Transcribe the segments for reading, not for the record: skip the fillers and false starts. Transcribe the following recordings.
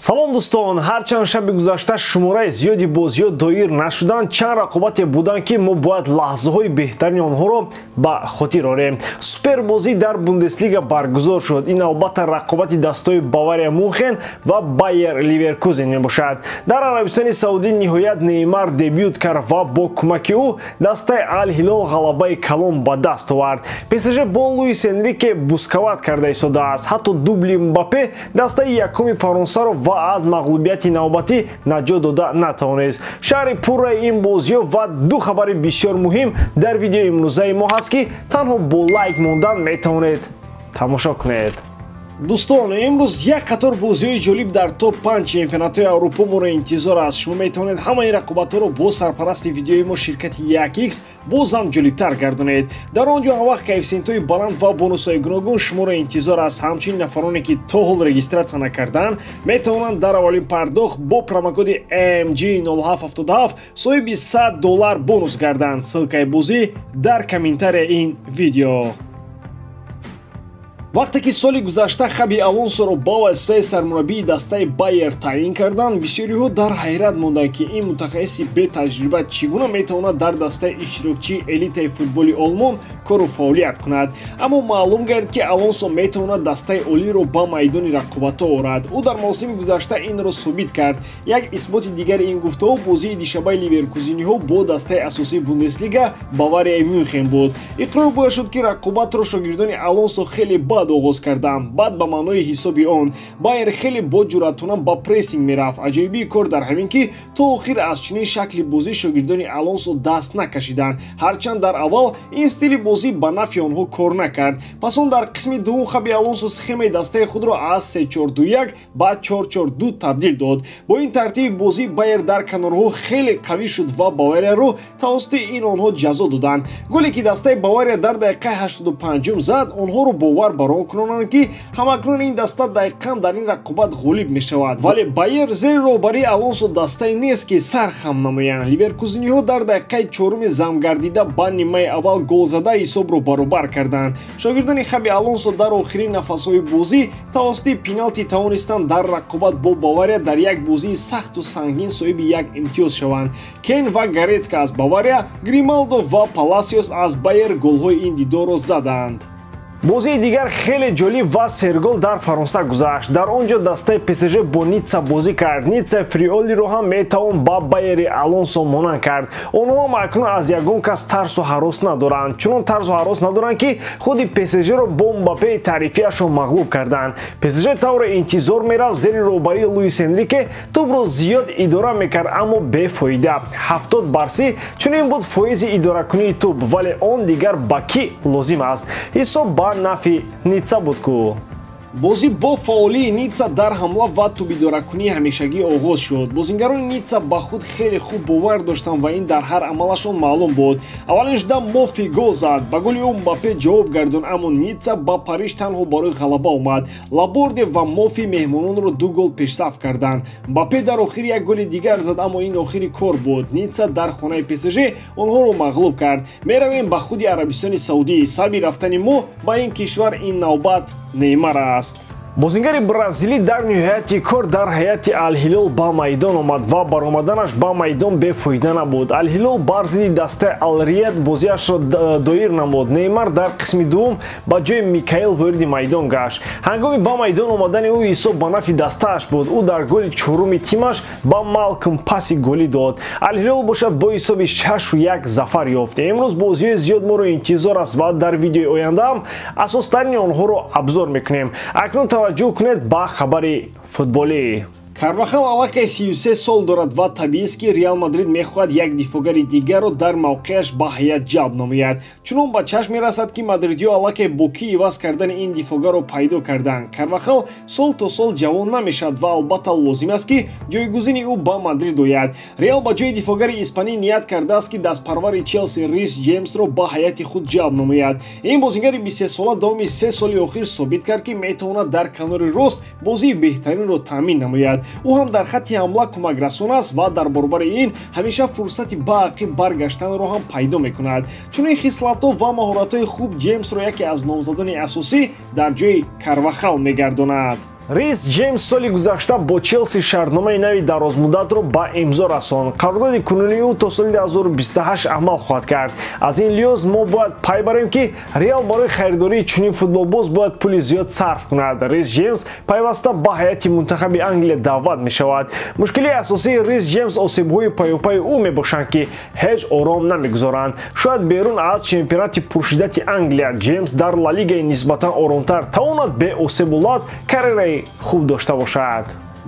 салом дӯстон, ҳарчанд шаби гузашта шумораи зиёди бозиҳо доир нашуданд, чанд рақобате буданд ки мо бояд лаҳзаҳои беҳтарини онҳоро ба хотир орем. Супербозӣ дар Бундеслига баргузор шуд. Ин албатта рақобати дастаҳои Бавария Мюнхен ва Байер Ливеркузен мебошад. Дар Арабистони Саудӣ ниҳоят Неймар дебют кард ва бо кӯмаки ӯ дастаи Ал-Ҳилол ғалабаи калон ба даст овард. ПСЖ бо Луис Энрике бускават карда истодааст. Ҳатто дубли Мбаппе дастаи якуми Фаронсаро ва аз мағлубияти навбатӣ наҷот дода натавонист. Шаҳри пурраи ин бозиҳо ва ду хабари бисёр муҳим дар видеои имрӯзаи мо ҳаст ки танҳо бо лайк мондан метавонед тамошо кунед. Дӯстон, имрӯз як қатор бозиҳои ҷолиб дар топ 5 чемпионатҳои Аврупо моро интизор аст. Шумо метавонед ҳамаи рақобатҳоро бо сарпарасти видеои мо ширкати 1x бозам ҷолибтар гардонед. Дар он ҷо ҳамвақт коэффициентҳои баланд ва бонусҳои гуногун шуморо интизор аст. Ҳамчунин нафароне ки то ҳол регистратсия накарданд метавонанд дар аввалин пардохт бо промокоди AMG 0777 соҳиби $100 бонус гарданд. Ссилкаи бозӣ дар комментарияи ин видео. Вақте ки соли гузашта Хаби Алонсоро ба вазифаи сармураббии дастаи Байер таъин карданд, бисёриҳо дар ҳайрат монданд ки ин мутахассиси бетаҷриба чӣ гуна метавонад дар дастаи иштирокчии элитаи футболи олмон кору фаъолият кунад. Аммо маълум гардид ки Алонсо метавонад дастаи олиро ба майдони рақобатҳо орад. Ӯ дар мавсими гузашта инро собит кард. Як исботи дигари ин гуфтаҳо бозии дишабаи ливеркузениҳо бо дастаи асосии Бундеслига Баварияи Мюнхен буд. Иқрор бояд шуд ки рақобатро шогирдони Алонсо хеле оғоз кардам. Баъд ба маънои ҳисоби он Байер хеле бо ҷуръатона ба прессинг мерафт. Аҷоибии кор дар ҳамин ки то охир аз чунин шакли бозӣ шогирдони Алонсо даст накашиданд. Ҳарчанд дар аввал ин стили бозӣ ба нафъи онҳо кор накард. Пас он дар қисми дуввум Хаби Алонсо схемаи дастаи худро аз 3-4-2-1 ба 4-4-2 табдил дод. Бо ин тартиби бозӣ Байер дар канорҳо хеле қавӣ шуд ва Баварияро тавассути ин онҳо ҷазо доданд. Голе ки дастаи Бавария дар дақиқаи 85 зад, онҳоро бовар барон кунонанд ки ҳамакнун ин даста дақиқан дар ин рақобат ғолиб мешавад. Вале Байер зери роҳбарии Алонсо дастае нест ки сар хам намоянд. Ливеркузениҳо дар дақиқаи 4 замгардида ба нимаи аввал голзада ҳисобро баробар карданд. Шогирдони Хаби Алонсо дар охирин нафасҳои бозӣ тавассути пеналти тавонистанд дар рақобат бо Бавария дар як бозии сахту сангин соҳиби як имтиёз шаванд. Кен ва Горецка аз Бавария, Грималдо ва Паласиос аз Байер голҳои ин дидорро заданд. бозии дигар хеле ҷолиб ва сергол дар Фаронса гузашт. Дар он ҷо дастаи ПСЖ бо Ницца бозӣ кард. Ницца Фриолиро ҳам метавон ба Байери Алонсо монанд кард. онҳо ҳам акнун аз ягон кас тарсу ҳарос надоранд. чунон тарсу ҳарос надоранд ки худи ПСЖро бо Мбаппеи таърифиашон мағлуб карданд. ПСЖ тавре интизор мерафт зери роҳбарии Луис Энрике тӯбро зиёд идора мекард, аммо бефоида. 70% чунин буд фоизи идоракунии тӯб, вале он дигар ба кӣ лозим аст? ҳисоб ба нафи Ницца буд ку. бозӣ бо фаъолии Ницца дар ҳамла ва тӯбидоракунии ҳамешагӣ оғоз шуд. бозингарони Ницца ба худ хеле хуб бовар доштанд ва ин дар ҳар амалашон маълум буд. аввалин шуда Мофи гол зад, ба голи ӯ Мбаппе ҷавоб гардон, аммо Ницца ба Париж танҳо барои ғалаба омад. Лаборде ва Мофи меҳмононро 2 гол пешсаф карданд. Мбаппе дар охир як голи дигар зад, аммо ин охири кор буд. Ницца дар хонаи ПСЖ онҳоро мағлуб кард. Меравем ба худи Арабистони Саудӣ. сабаби рафтани мо ба ин кишвар ин навбат Неймар аст. бозингари бразилӣ дар ниҳояти кор дар ҳайати Ал-Ҳилол ба майдон омад ва баромаданаш ба майдон бефоида набуд. Ал-Ҳилол бар зидди дастаи Ал-Рият бозиашро доир намуд. Неймар дар қисми дуввум ба ҷои Микаил вориди майдон гашт. ҳангоми ба майдон омадани ӯ ҳисоб ба нафи дастааш буд. ӯ дар голи чоруми тимаш ба Малком паси голӣ дод. Ал-Ҳилол бошад бо ҳисоби 6-1 зафар ёфт. имрӯз бозиҳои зиёд моро интизор аст ва дар видеои ояндаам асостарини онҳоро абзор мекунем. акнун таваҷҷӯҳ кунед ба хабари футболӣ. Карвахал аллакай 33 сол дорад ва табиист ки Реал Мадрид мехоҳад як дифогари дигарро дар мавқеаш ба ҳайат ҷалб намояд. чунон ба чашм мерасад ки мадридиҳо аллакай бо кӣ иваз кардани ин дифогаро пайдо карданд. Карвахал сол то сол ҷавон намешавад ва албатта лозим аст ки ҷойгузини ӯ ба Мадрид ояд. Реал ба ҷои дифогари испанӣ ният кардааст ки дастпарвари Челси Рис Ҷеймсро ба ҳайати худ ҷалб намояд. ин бозингари 23 сола давоми 3 соли охир собит кард ки метавонад дар канори рост бозии беҳтаринро таъмин намояд. ӯ ҳам дар хатти ҳамла кӯмакрасон аст ва дар борбари ин ҳамеша фурсати ба ақиб баргаштанро ҳам пайдо мекунад. чунин хислатҳо ва маҳоратҳои хуб Ҷеймсро яке аз номзадони асосӣ дар ҷои Карвахал мегардонад. Рис Джеймс соли гузашта бо Челси шартномаи нави дарозмуддатро ба имзо расонд. Қарордоди кунунии ӯ то соли 2028 амал хоҳад кард. Аз ин лиҳоз мо бояд пай барем ки Реал барои харидории чунин футболбоз бояд пули зиёд сарф кунад. Рис Джеймс пайваста ба ҳайати мунтахаби Англия даъват мешавад. Мушкили асосии Рис Джеймс осебҳои паёпаи ӯ мебошанд ки ҳеҷ ором намегузоранд. Шояд берун аз чемпионати пуршиддати Англия Джеймс дар Ла Лигаи нисбатан оромтар тавонад бе осебулат карьераи хуб дошта бошад.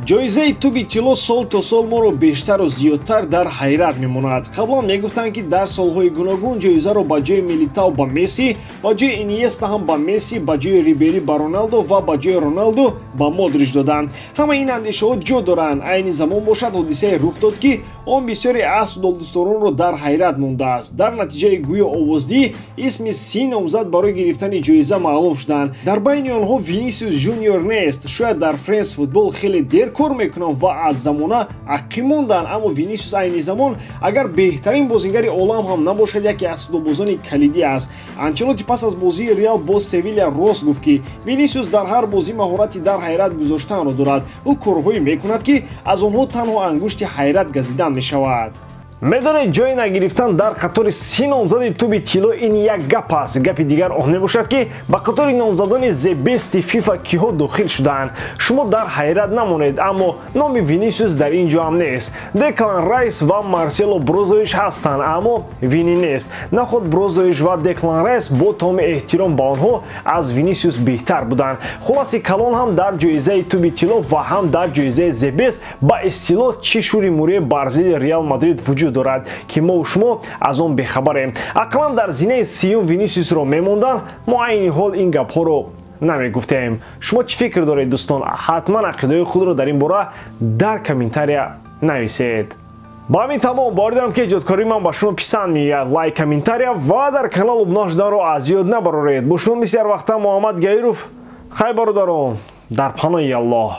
ҷоизаи туби тилло сол то сол моро бештару зиёдтар дар ҳайрат мемонад. Қаблан мегуфтанд ки дар солҳои гуногун ҷоизаро ба ҷои Милитао ба Месси, ба ҷои Иниеста ҳам ба Месси, ба ҷои Рибери ба Роналдо ва ба ҷои Роналдо ба Модрич доданд. Ҳама ин андешаҳо ҷо доранд. Айни замон бошад ҳодисае рух дод ки он бисёри аз футболдӯсторонро дар ҳайрат мондааст. Дар натиҷаи гӯё овоздиҳӣ исми 30 номзад барои гирифтани ҷоиза маълум шуданд. Дар байни онҳо Винисиус Жуниор нест. Шояд дар Френс футбол хеле дер кор мекунанд ва аз замона аққӣ монданд, аммо Винисиус айни замон агар беҳтарин бозигари олам ҳам набошад, яке аз футболбозони калидӣ аст. Анчелоти пас аз бозии Реал бо Севилья рост гуфт ки Винисиус дар ҳар бозӣ маҳорати дар ҳайрат гузоштанро дорад. ӯ корҳое мекунад ки аз онҳо танҳо ангушти ҳайрат газидан мешавад. Медонед ҷои нагирифтан дар қатори 30 номзади туби тилло ин як гап аст. Гапи дигар он мебошад ки ба қатори номзадони зебести фифа киҳо дохил шудаанд. Шумо дар ҳайрат намонед, аммо номи Винисиус дар ин ҷо ҳам нест. Деклан Райс ва Марсело Брозович ҳастанд, аммо Вини нест. Наход Брозович ва Деклан Райс бо тамоми эҳтиром ба онҳо аз Винисиус беҳтар буданд. Хулоси калон ҳам дар ҷоизаи туби тилло ва ҳам дар ҷоизаи зебест ба истилоҳ чӣ шӯри мурие бар зидди Реал Мадрид вуҷуд дорад ки мо шумо аз он бехабарем. Ақлан дар зинаи сиюм Винисиусро мемондан, мо айни ҳол ин гапҳоро намегуфтем. Шумо чӣ фикр доред дӯстон? Ҳатман ақидаҳои худро дар ин бора дар комментария нависед. ба ҳамин тамом бори дорам ки эҷодкории ман ба шумо писанд меояд. Лайк, комментария ва дар канал обуна шуданро аз ёд набароред. Бо шумо мисли ҳар вақта Муҳаммад Гаиров. Хай бародарон, дар паноҳи Аллоҳ.